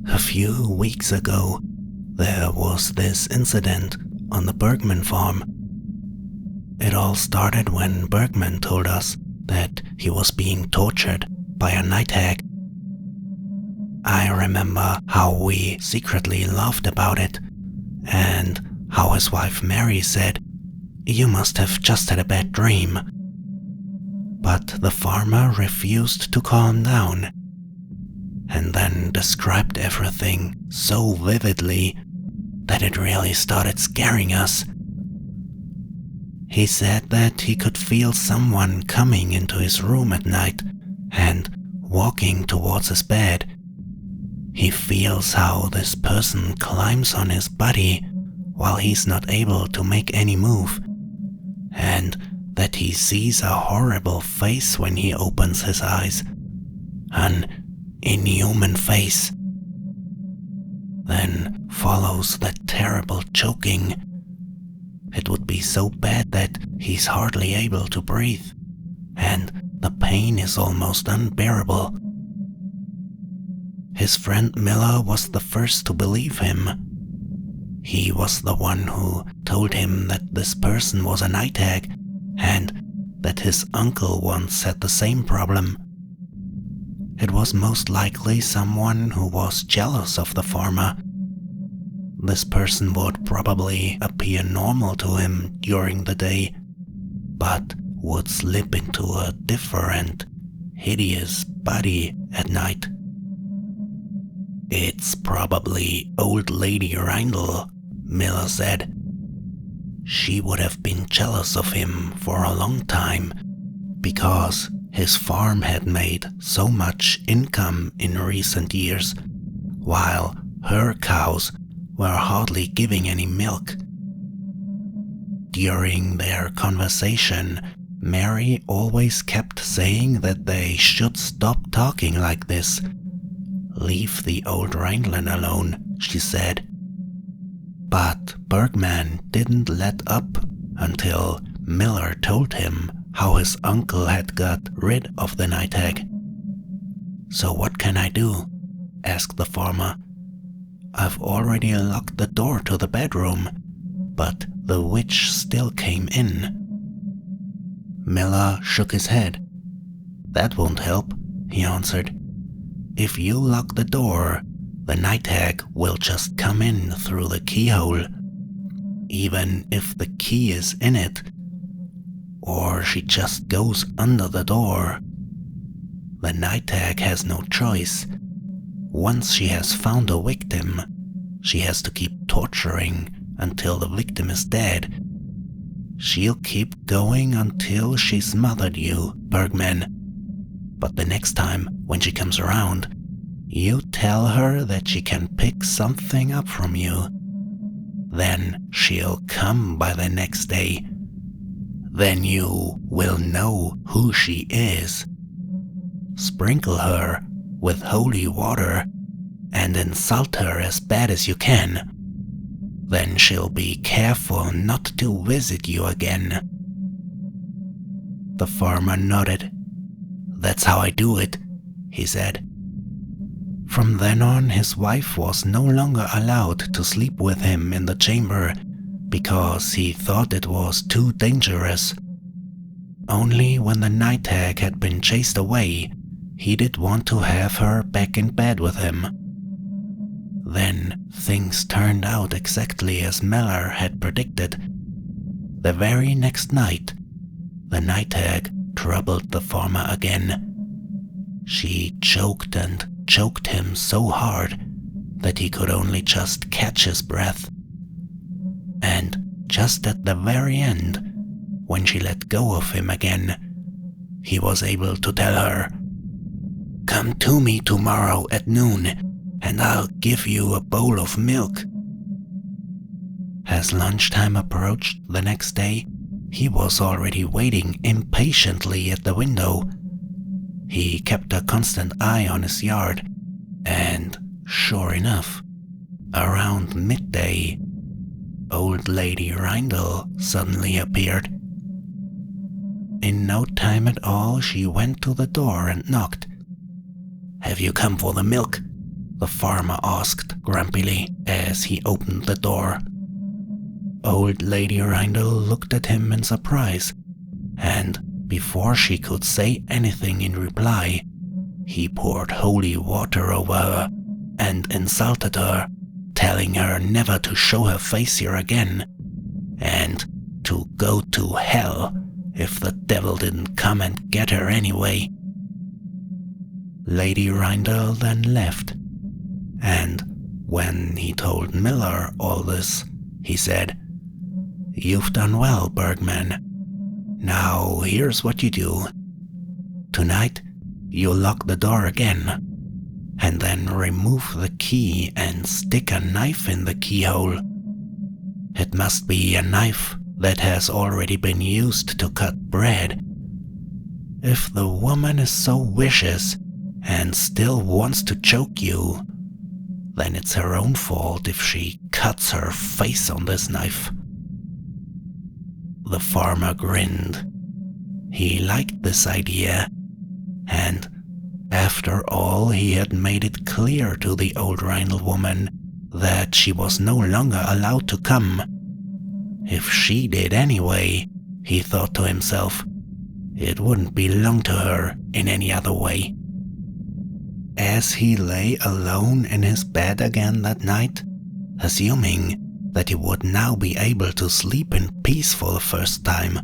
A few weeks ago, there was this incident on the Bergman farm. It all started when Bergman told us that he was being tortured by a night hag. I remember how we secretly laughed about it, and how his wife Mary said, "You must have just had a bad dream." But the farmer refused to calm down, and then described everything so vividly that it really started scaring us. He said that he could feel someone coming into his room at night and walking towards his bed. He feels how this person climbs on his body while he's not able to make any move, and that he sees a horrible face when he opens his eyes, an inhuman face. Then follows that terrible choking. It would be so bad that he's hardly able to breathe, and the pain is almost unbearable. His friend Miller was the first to believe him. He was the one who told him that this person was a night hag, and that his uncle once had the same problem. It was most likely someone who was jealous of the farmer. This person would probably appear normal to him during the day, but would slip into a different, hideous body at night. "It's probably old lady Reindl," Miller said. She would have been jealous of him for a long time, because his farm had made so much income in recent years, while her cows were hardly giving any milk. During their conversation, Mary always kept saying that they should stop talking like this. "Leave the old Rheinland alone," she said. But Bergman didn't let up until Miller told him how his uncle had got rid of the night hag. "So what can I do?" asked the farmer. "I've already locked the door to the bedroom, but the witch still came in." Miller shook his head. "That won't help," he answered. "If you lock the door, the night hag will just come in through the keyhole, even if the key is in it, or she just goes under the door. The night hag has no choice. Once she has found a victim, she has to keep torturing until the victim is dead. She'll keep going until she's smothered you, Bergman. But the next time when she comes around, you tell her that she can pick something up from you. Then she'll come by the next day. Then you will know who she is. Sprinkle her with holy water and insult her as bad as you can. Then she'll be careful not to visit you again." The farmer nodded. "That's how I do it," he said. From then on, his wife was no longer allowed to sleep with him in the chamber because he thought it was too dangerous. Only when the night hag had been chased away, he did want to have her back in bed with him. Then things turned out exactly as Miller had predicted. The very next night, the night hag troubled the farmer again. She choked and choked him so hard that he could only just catch his breath. And just at the very end, when she let go of him again, he was able to tell her, "Come to me tomorrow at noon, and I'll give you a bowl of milk." As lunchtime approached the next day, he was already waiting impatiently at the window. He kept a constant eye on his yard, and sure enough, around midday, old lady Reindl suddenly appeared. In no time at all, she went to the door and knocked. "Have you come for the milk?" the farmer asked grumpily as he opened the door. Old Lady Rindle looked at him in surprise, and before she could say anything in reply, he poured holy water over her and insulted her, telling her never to show her face here again, and to go to hell if the devil didn't come and get her anyway. Lady Rindle then left, and when he told Miller all this, he said, "You've done well, Bergman. Now here's what you do. Tonight, you lock the door again, and then remove the key and stick a knife in the keyhole. It must be a knife that has already been used to cut bread. If the woman is so vicious and still wants to choke you, then it's her own fault if she cuts her face on this knife." The farmer grinned. He liked this idea, and after all, he had made it clear to the old Rheinl woman that she was no longer allowed to come. If she did anyway, he thought to himself, it wouldn't belong to her in any other way. As he lay alone in his bed again that night, assuming that he would now be able to sleep in peace for the first time,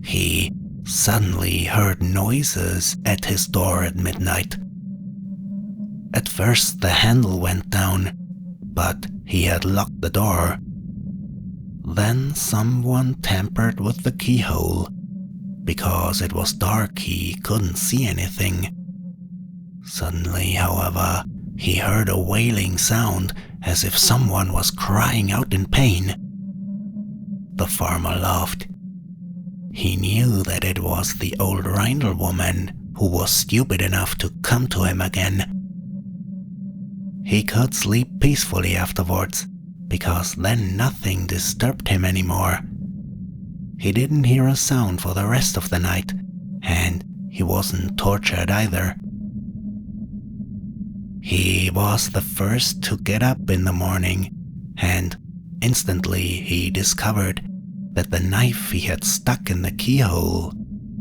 he suddenly heard noises at his door at midnight. At first the handle went down, but he had locked the door. Then someone tampered with the keyhole. Because it was dark, he couldn't see anything. Suddenly, however, he heard a wailing sound as if someone was crying out in pain. The farmer laughed. He knew that it was the old Rheinl woman who was stupid enough to come to him again. He could sleep peacefully afterwards, because then nothing disturbed him anymore. He didn't hear a sound for the rest of the night, and he wasn't tortured either. He was the first to get up in the morning, and instantly he discovered that the knife he had stuck in the keyhole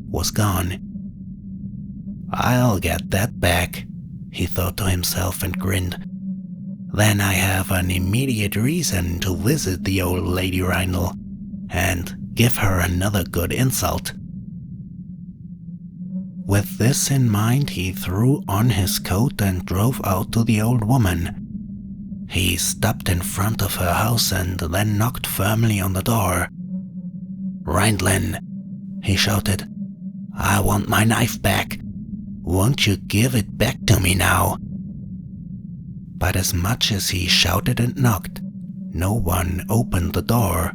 was gone. "I'll get that back," he thought to himself and grinned. "Then I have an immediate reason to visit the old Lady Rheinl and give her another good insult." With this in mind, he threw on his coat and drove out to the old woman. He stopped in front of her house and then knocked firmly on the door. "Rheinlin," he shouted, "I want my knife back. Won't you give it back to me now?" But as much as he shouted and knocked, no one opened the door.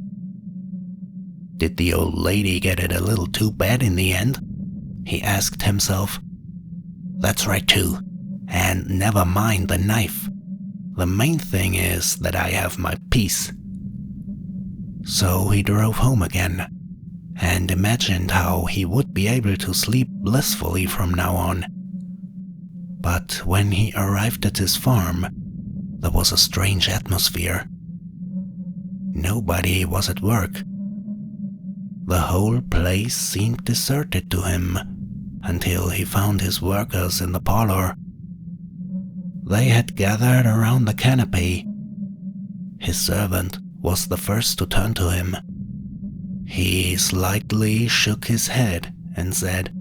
Did the old lady get it a little too bad in the end? He asked himself. That's right too, and never mind the knife. The main thing is that I have my peace. So he drove home again, and imagined how he would be able to sleep blissfully from now on. But when he arrived at his farm, there was a strange atmosphere. Nobody was at work. The whole place seemed deserted to him until he found his workers in the parlor. They had gathered around the canopy. His servant was the first to turn to him. He slightly shook his head and said,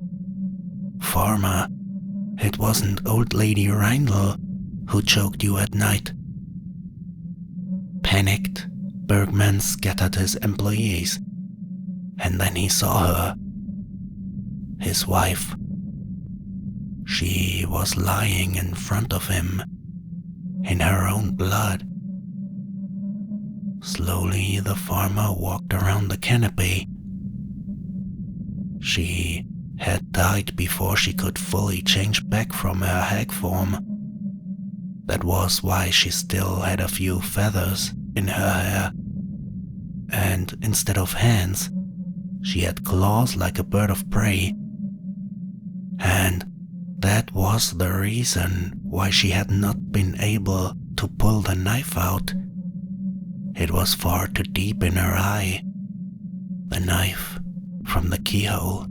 "Farmer, it wasn't old Lady Rheinl who choked you at night." Panicked, Bergman scattered his employees, and then he saw her, his wife. She was lying in front of him, in her own blood. Slowly, the farmer walked around the canopy. She had died before she could fully change back from her hag form. That was why she still had a few feathers in her hair, and instead of hands, she had claws like a bird of prey. And That was the reason why she had not been able to pull the knife out. It was far too deep in her eye. The knife from the keyhole.